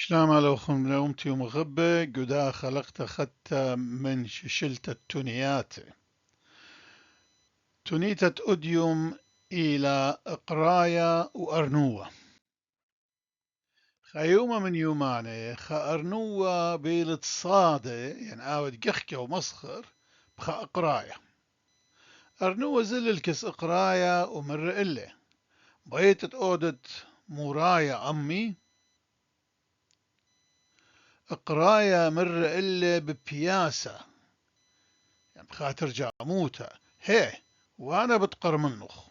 شلام على خملومتي ومغبة قدا خلقت أخدت من شلت التونيات تونيتة أديوم إلى قراية وأرنوة خيومة من يوماني أرنوة بيلت صادة يعني آود قخكة ومسخر بخا قراية أرنوة زل الكس قراية ومر إله بيتت أودت موراية أمي قراية مر إله ببياسة يعني بخاطر جاموتا هي وانا بتقر منخ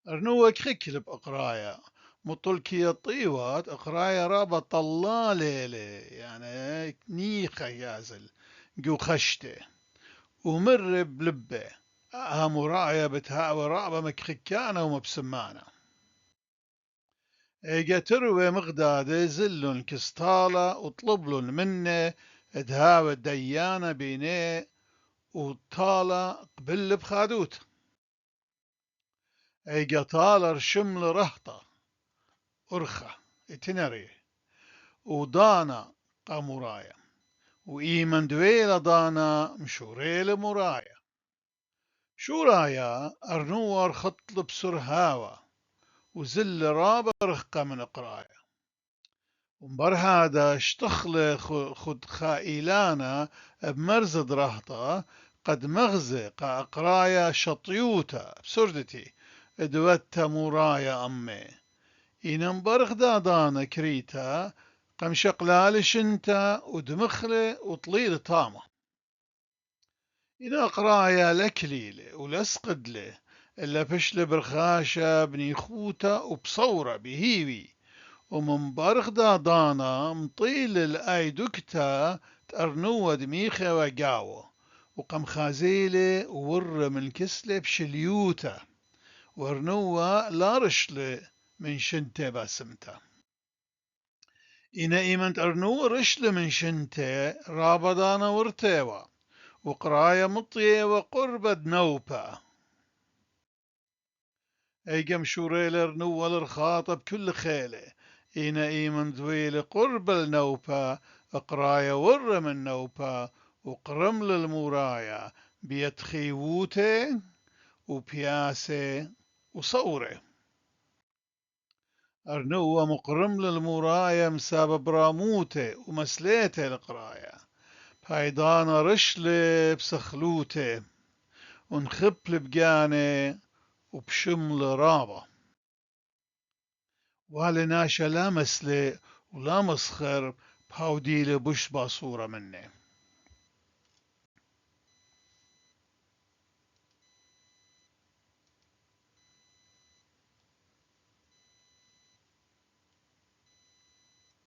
ارنوك خكل بقرايا مطلكي الطيوات اقرايا رابا طلاليلي يعني نيخة يازل جو خشته ومر بلبه مرايا بتهاوي رابا مكخكانة ومبسمانة ايجا تروي مغداد زلن كستالة وطلبلن منه تهاوي ديانة بينيه وطالة قبل بخادوت اي قطالر شمل رهطة أرخة اتنري ودانا قامورايا وإيمن دويلة دانا مشوريل مرايا شورايا أرنوار خطل بسر هاوى وزل رابا رخقة من قرايا ومبر هذا اشتخل خد خائلانا بمرزد رهطة قد مغزي قرايا شطيوتا بسردتي ادوتا مرايا أمي إن برخ دادانا كريتا قم شقلال شنتا ودمخلي وطليل طامة إن قرايا لكليلة ولسقدلة إلا فشل برخاشة بني خوتا وبصورة بهيوي ومن برخ دادانا مطيل الأيدكتا تأرنوة دميخة وقاوة وقم خازيلة وور من كسلة بشليوتا ورنوة لا رشلة من شنتة باسمتا إنا إيمنت أرنو رشلة من شنتة رابدانا ورتيوا وقرايا مطية وقربد نوبة أيقم شوريل أرنو الرخاطة بكل خيلة إنا إيمن ذويل قرب النوبة قرايا ور من نوبة وقرمل المورايا بيتخيوته وبياسة وصورة أرنوة مقرم للمراية مساب براموته ومسليته القراية بايدانا رشلة بسخلوته ونخبل بقانه وبشمل رابة والناشا لا مسلي ولا مسخر بهوديله بش باصورة منه